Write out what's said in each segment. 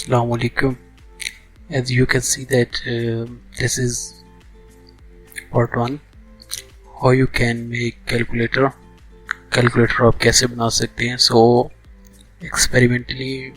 Assalamu alaikum. As you can see that this is part 1, how you can make calculator आप कैसे बना सकते हैं. So experimentally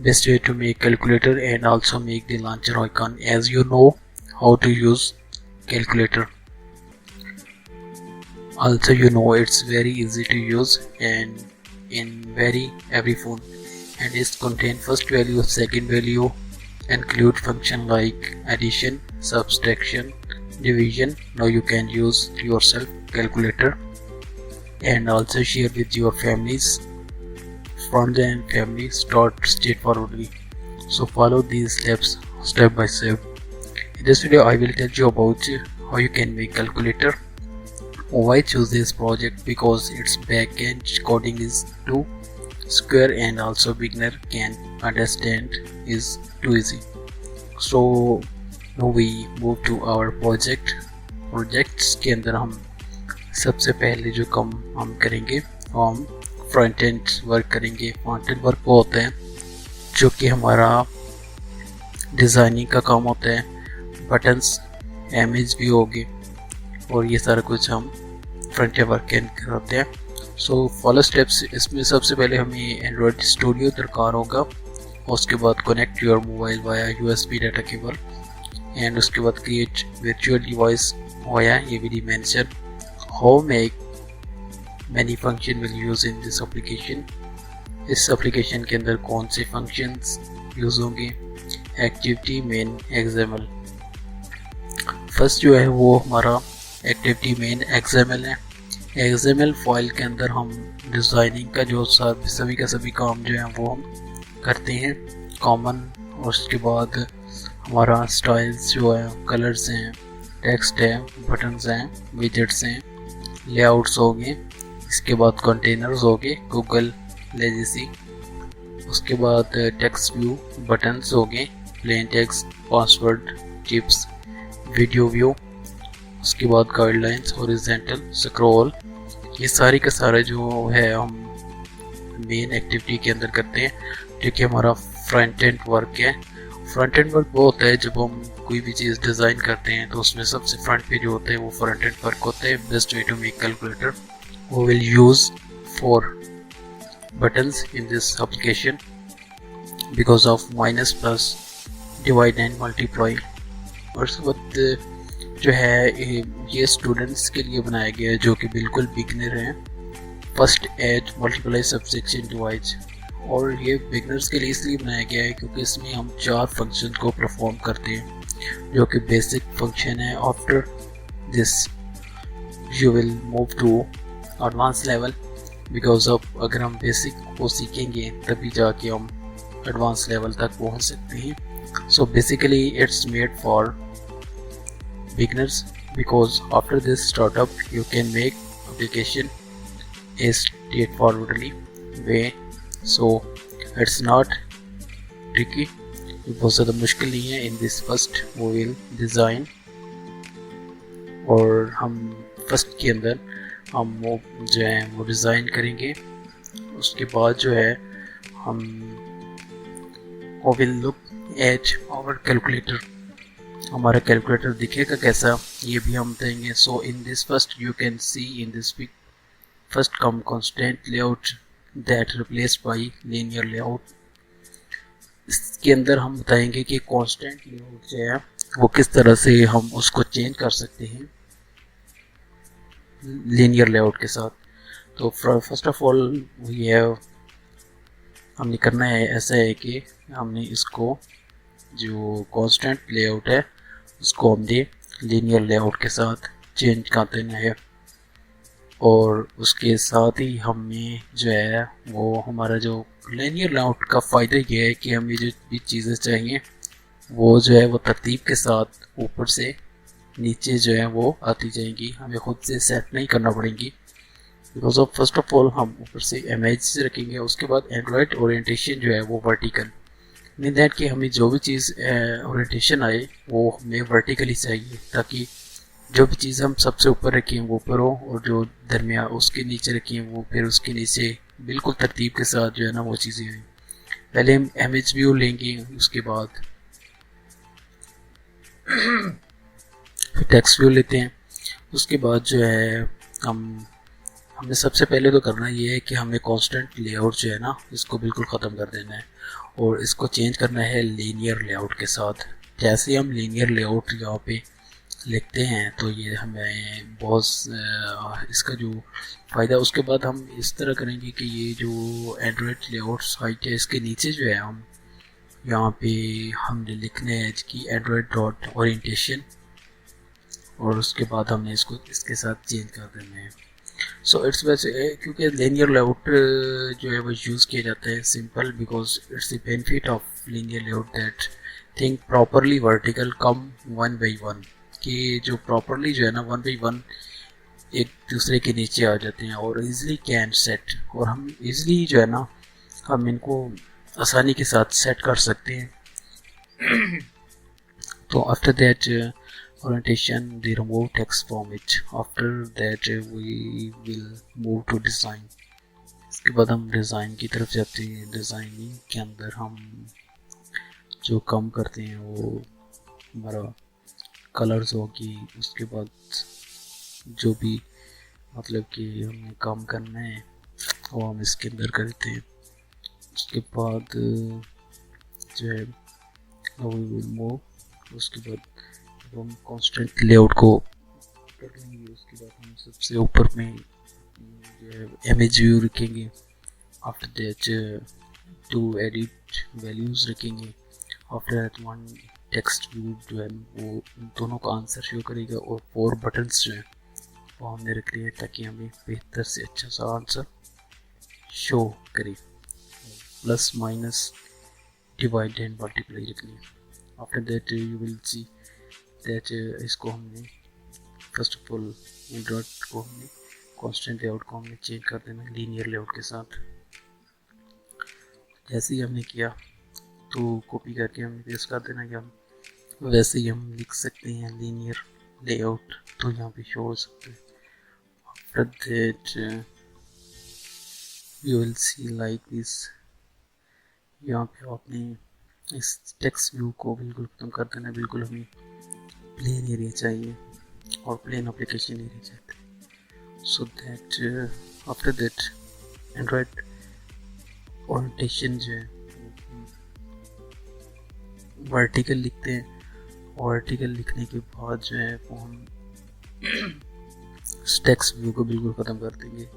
best way to make calculator and also make the launcher icon, as you know how to use calculator. Also you know it's very easy to use and in every phone, and it contain first value, second value, include function like addition, subtraction, division. Now you can use yourself calculator and also share with your families, friends and family. Start straightforwardly. So follow these steps step by step. In this video I will tell you about how you can make calculator. Why choose this project? Because its backend coding is too square and also beginner can understand is too easy. So now we move to our projects के अंदर हम सबसे पहले जो काम हम करेंगे वो हम फ्रंट एंड वर्क करेंगे. फ्रंट एंड वर्क वो होता है जो कि हमारा डिज़ाइनिंग का काम होता है. बटन्स, इमेज भी होगी और ये सारा कुछ हम फ्रंट एंड वर्क करते हैं. So follow steps. इसमें सबसे पहले हमें एंड्रॉयड स्टूडियो दरकार होगा. उसके बाद connect your mobile via USB data cable and उसके बाद create virtual device via AVD mention. How make many function will use in this application. इस एप्लीकेशन के अंदर कौन से फंक्शंस यूज़ होंगे. Activity main XML. फर्स्ट जो है वो हमारा एक्टिविटी मेन XML है. XML फाइल के अंदर हम डिज़ाइनिंग का जो सभी का सभी काम जो है वो हम करते हैं कॉमन. और उसके बाद हमारा स्टाइल्स जो है, कलर्स हैं, टेक्स्ट है, बटन्स हैं, विजेट्स हैं, लेआउट्स हो गए. इसके बाद कंटेनर्स हो गए, गूगल लेजेसी. उसके बाद टेक्स्ट व्यू, बटन्स हो गए, plain text, password, tips, video view. उसके बाद गाइडलाइंस, हॉरिजॉन्टल, स्क्रॉल. ये सारी का सारा जो है हम मेन एक्टिविटी के अंदर करते हैं, जो कि हमारा फ्रंट एंड वर्क है. फ्रंट एंड वर्क वो होता है जब हम कोई भी चीज़ डिज़ाइन करते हैं तो उसमें सबसे फ्रंट पे जो होता है वो फ्रंट एंड वर्क होता है. Best way to make calculator. वो will use for buttons in this application because of minus, plus, divide and multiply. और उसके बाद जो है ये स्टूडेंट्स के लिए बनाया गया है जो कि बिल्कुल बिगनर हैं. First aid, multiply, subtraction, divide. और ये बिगनर्स के लिए इसलिए बनाया गया है क्योंकि इसमें हम 4 फंक्शन को परफॉर्म करते हैं जो कि बेसिक फंक्शन है. After this you will move to advance level, because of अगर हम बेसिक को सीखेंगे तभी जाके हम एडवांस लेवल तक पहुंच सकते हैं. So basically it's made for beginners because after this startup you can make application a straightforwardly way. So it's not tricky, बहुत ज़्यादा मुश्किल नहीं है. in this first we will design, और हम फर्स्ट के अंदर हम वो जो है वो डिज़ाइन करेंगे. उसके बाद जो है हम will look at our calculator. हमारा कैलकुलेटर दिखेगा कैसा ये भी हम देंगे. So in this first you can see in this pic first come constant layout that replaced by linear layout. इसके अंदर हम बताएंगे कि कांस्टेंट लेआउट जो है वो किस तरह से हम उसको चेंज कर सकते हैं लीनियर लेआउट के साथ. तो फर्स्ट ऑफ ऑल ये हमने करना है ऐसा है कि हमने इसको जो कांस्टेंट लेआउट है उसको हमने लीनियर लेआउट के साथ चेंज कर देना है. और उसके साथ ही हमें जो है वो हमारा जो लीनियर लेआउट का फ़ायदा ये है कि हमें जो भी चीज़ें चाहिए वो जो है वो तरतीब के साथ ऊपर से नीचे जो है वो आती जाएंगी. हमें खुद से सेट नहीं करना पड़ेंगी because of first of all हम ऊपर से इमेज रखेंगे. उसके बाद एंड्रॉयड ओरिएंटेशन जो है वो वर्टिकल, मीन दैट कि हमें जो भी चीज़ ओरिएंटेशन आए वो हमें वर्टिकली चाहिए ताकि जो भी चीज़ हम सबसे ऊपर रखें वो ऊपर हो और जो दरमियान उसके नीचे रखें वो फिर उसके नीचे बिल्कुल तरतीब के साथ जो है ना वो चीज़ें हैं. पहले हम इमेज व्यू लेंगे, उसके बाद टेक्स्ट व्यू लेते हैं। उसके बाद जो है हमें सबसे पहले तो करना ये है कि हमें कांस्टेंट लेआउट जो है ना, इसको बिल्कुल ख़त्म कर देना है और इसको चेंज करना है लीनियर लेआउट के साथ। जैसे हम लीनियर लेआउट यहाँ पे लिखते हैं तो ये हमें बहुत इसका जो फ़ायदा, उसके बाद हम इस तरह करेंगे कि ये जो एंड्रॉयड लेआउट साइट है इसके नीचे जो है हम यहाँ पे हमने लिखने हैं कि एंड्रॉयड डॉट ओरिएंटेशन, और उसके बाद हमने इसको इसके साथ चेंज कर देना है। सो इट्स वैसे क्योंकि लीनियर लेआउट जो है वो यूज़ किया जाता है simple, because it's the benefit of linear layout that think properly vertical come one by one, कि जो प्रॉपरली जो है ना वन बाई वन एक दूसरे के नीचे आ जाते हैं और इजीली कैन सेट, और हम इजीली जो है ना हम इनको आसानी के साथ सेट कर सकते हैं। तो after that orientation, we remove text from it. After that we will move to design. इसके बाद हम डिज़ाइन की तरफ जाते हैं। डिज़ाइनिंग के अंदर हम जो काम करते हैं वो हमारा कलर्स होगी, उसके बाद जो भी मतलब कि हमने काम करना है वो हम इसके अंदर करते हैं। उसके बाद जो है we will move, उसके बाद हम कांस्टेंट लेआउट को कर लेंगे। उसके बाद हम सबसे ऊपर में जो है इमेज व्यू रखेंगे। After that two edit values रखेंगे। After that one text view जो है वो दोनों का आंसर शो करेगा, और 4 बटन्स जो हैं वो हमने रख लिए ताकि हमें बेहतर से अच्छा सा आंसर शो करे। Plus minus divide and multiply रखनी है। After that you will see that इसको हमने फर्स्ट ऑफ ऑल डॉट को हमने कांस्टेंट लेआउट को हमने चेंज कर देना लीनियर लेआउट के साथ। जैसे ही हमने किया तो कॉपी करके हमने पेस्ट कर देना, या वैसे ही हम लिख सकते हैं लीनियर लेआउट, तो यहाँ पे शो हो सकते हैं। After that you will C like this. यहाँ पे आपने इस टेक्स्ट व्यू को बिल्कुल खत्म कर देना। बिल्कुल हमें प्लेन एरिया चाहिए और प्लेन एप्लीकेशन एरिया चाहिए। So that after that Android orientation जो है वर्टिकल लिखते हैं। वर्टिकल लिखने के बाद जो है वो हम टेक्स्ट व्यू को बिल्कुल ख़त्म कर देंगे।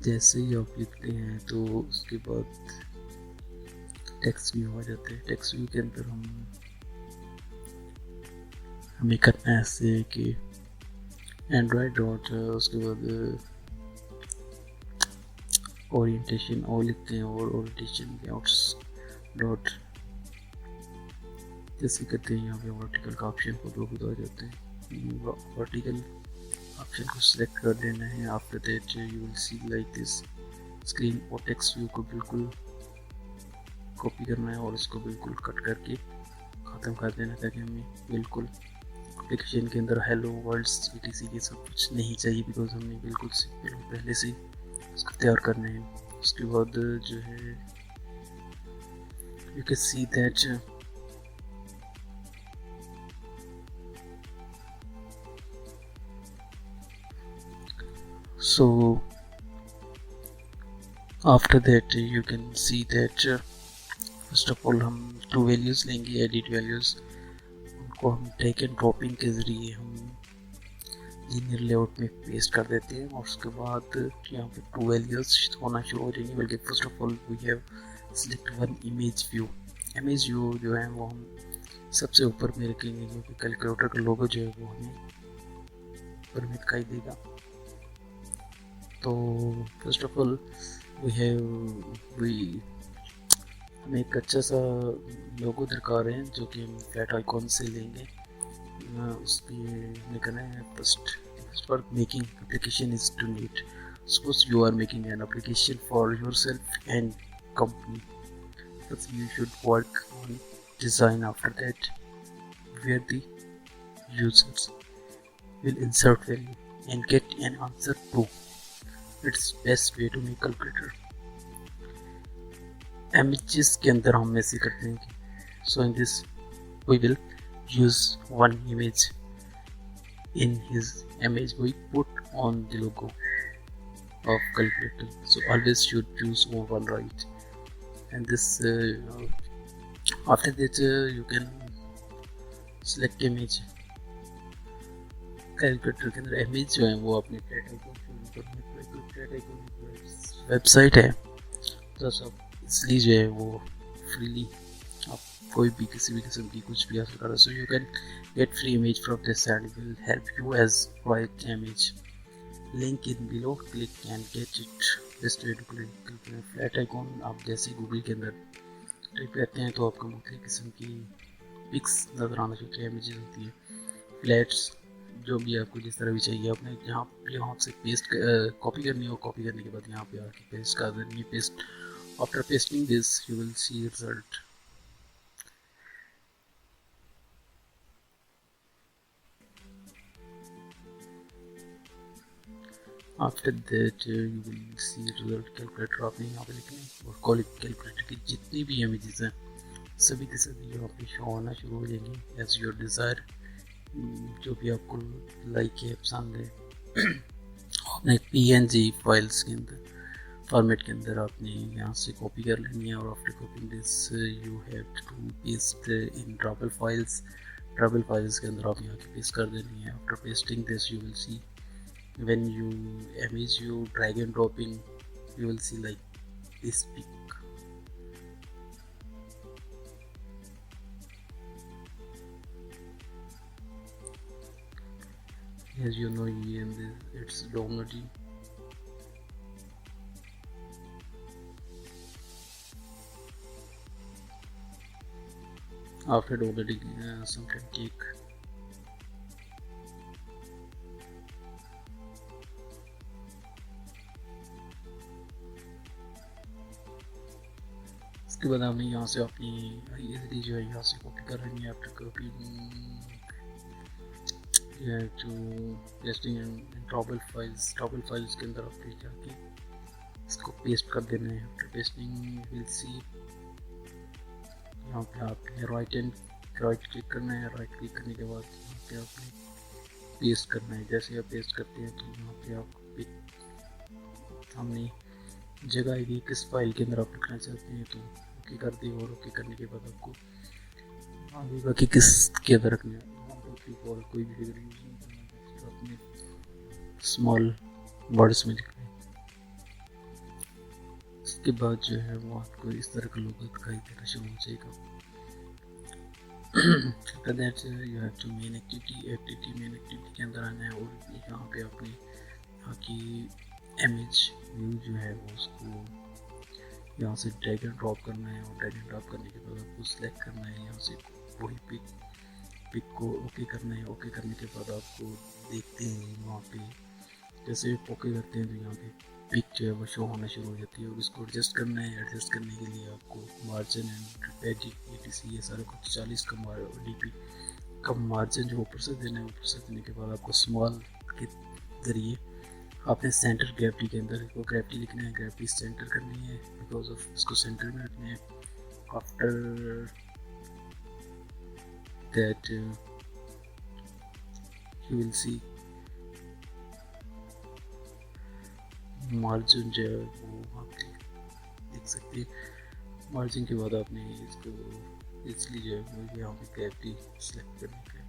जैसे ही आप लिखते हैं तो उसके बाद टेक्स्ट व्यू आ जाते हैं। टेक्स्ट व्यू के अंदर हमें करना है ऐसे कि एंड्रॉयड डॉट, उसके बाद ओरिएंटेशन और लिखते हैं, और ओरिएंटेशन लेआउट्स डॉट जैसे करते हैं। यहाँ पे वर्टिकल का ऑप्शन को दो आ जाते हैं। वर्टिकल ऑप्शन को सिलेक्ट कर देना है। After that you will C like this screen, और टेक्स्ट व्यू को बिल्कुल कॉपी करना है और इसको बिल्कुल कट करके ख़त्म कर देना, ताकि हमें बिल्कुल एप्लीकेशन के अंदर हेलो वर्ल्ड्स etc ये सब कुछ नहीं चाहिए, बिकॉज हमने बिल्कुल सिंपल पहले से इसको तैयार करना है। उसके बाद जो है you can see that so after that you can see that first of all हम 2 वैल्यूज़ लेंगे, एडिट वैल्यूज़, उनको हम ड्रैग एंड ड्रॉपिंग के ज़रिए हम लीनियर लेआउट में पेस्ट कर देते हैं, और उसके बाद यहाँ पे 2 वैल्यूज़ होना शुरू हो जाएंगी। बल्कि first of all we have select one image view. Image view जो है वो हम सबसे ऊपर में रखेंगे, क्योंकि कैलकुलेटर का लोगो जो है वो हमें ऊपर में दिखाई देगा। तो फर्स्ट ऑफ ऑल हमें एक अच्छा सा लोगो दरकार है, जो कि हम फ्लैट आइकॉन से लेंगे। उसकी हमें करना है first for making application is to neat. Suppose you are making an application for yourself and company, but you should work on design after that, where the users will insert value and get an answer to, it's best way to make calculator. Images के अंदर हम ऐसे करते हैं कि so in this we will use one image. In his image we put on the logo of calculator, so always should choose one, right? And this after that you can select image। Calculator के अंदर image जो है वो अपने website है, तो सब इसलिए जो है वो फ्रीली आप कोई भी किसी भी किस्म की कुछ भी हासिल कर रहे हो। So you can get free image from this and will help you as right image. Link in below, click and get it. Best way to click flat icon. आप जैसे गूगल के अंदर टाइप करते हैं तो आपको मुख्तलिफ किस्म की पिक्स नज़र आना शुरू होती है, इमेजेस होती है, फ्लैट्स, जो भी आपको जिस तरह भी चाहिए। आपने यहाँ से पेस्ट कॉपी करनी हो, कॉपी करने के बाद यहाँ पे आके पेस्ट कर देनी है। Paste after pasting this you will C result. After that you will C result. Calculator आपने यहाँ पे लिखना है और कैलकुलेटर की जितनी भी इमेजेस हैं सभी के सभी यहाँ पे शो होना शुरू हो जाएंगे एज योर डिज़ायर। जो भी आपको लाइक है, पसंद है, आपने PNG फाइल्स के अंदर फॉर्मेट के अंदर आपने यहाँ से कॉपी कर लेनी है। और after copying this you have to paste in travel files. Travel files के अंदर आप यहाँ की पेस्ट कर देनी है। After pasting this you will see when you image you drag and dropping you will see like this pic। as you know it's downloading। after downloading some can take उसके बाद हमें यहाँ से अपनी ईजिली जो है यहाँ से कॉपी कर रही है। After copy to pasting in travel files के अंदर आपके जाके इसको पेस्ट कर देना है। आफ्टर पेस्टिंग विल सी यहाँ पे आपने राइट क्लिक करना है। राइट क्लिक करने के बाद यहाँ पे आपने पेस्ट करना है। जैसे आप पेस्ट करते हैं तो यहाँ पे आप हमने जगह आएगी किस फाइल के अंदर आप लिखना चाहते हैं, तो ओके कर दी। और ओके करने के बाद आपको आगे बाकी किस के अंदर रखना है। और कोई भी फिगर यूज नहीं करना, तो अपने स्मॉल वर्ड्स में लिखना है। उसके बाद जो है वो आपको इस तरह का लोगो दिखाई देना शुरू हो जाएगा। after that you have to main activity के अंदर आना है और यहाँ पे अपने यहाँ की इमेज व्यू जो है वो उसको यहाँ से ड्रैग एंड ड्रॉप करना है। और ड्रैग एंड ड्रॉप करने के बाद आपको सिलेक्ट करना है यहाँ से वही पिक को ओके करना है। ओके करने के बाद आपको देखते हैं वहाँ पे जैसे ओके करते हैं तो यहाँ पे पिक जो है वो शो होना शुरू हो जाती है। और इसको एडजस्ट करना है। एडजस्ट करने के लिए आपको मार्जिन एंड etc ये सारा कुछ 40 का dp कम मार्जिन जो ऊपर से देना है। ऊपर से देने के बाद आपको स्मॉल के ज़रिए आपने सेंटर ग्रेविटी के अंदर को ग्रेविटी लिखना है। ग्रेविटी सेंटर करनी है बिकॉज ऑफ इसको सेंटर में रखना है। After that you will C margin जो है वो आप देख सकते हैं। मार्जिन के बाद आपने इसको इसलिए जो है वो यहाँ पे ग्रेविटी सेलेक्ट करनी है।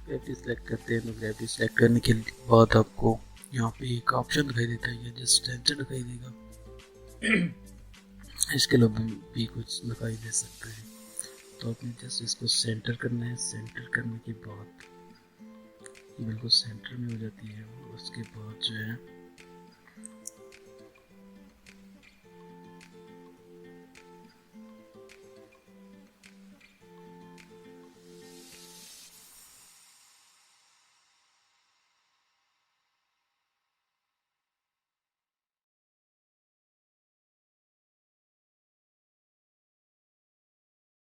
ग्रेविटी सेलेक्ट करते हैं तो ग्रेविटी सेलेक्ट करने के बाद आपको यहाँ पे एक ऑप्शन दिखाई देता है, जस्ट सेंटर दिखाई देगा। इसके अलावा भी कुछ दिखाई दे सकता है, तो आपने जस्ट इसको सेंटर करना है। सेंटर करने के बाद ये बिल्कुल सेंटर में हो जाती है। और उसके बाद जो है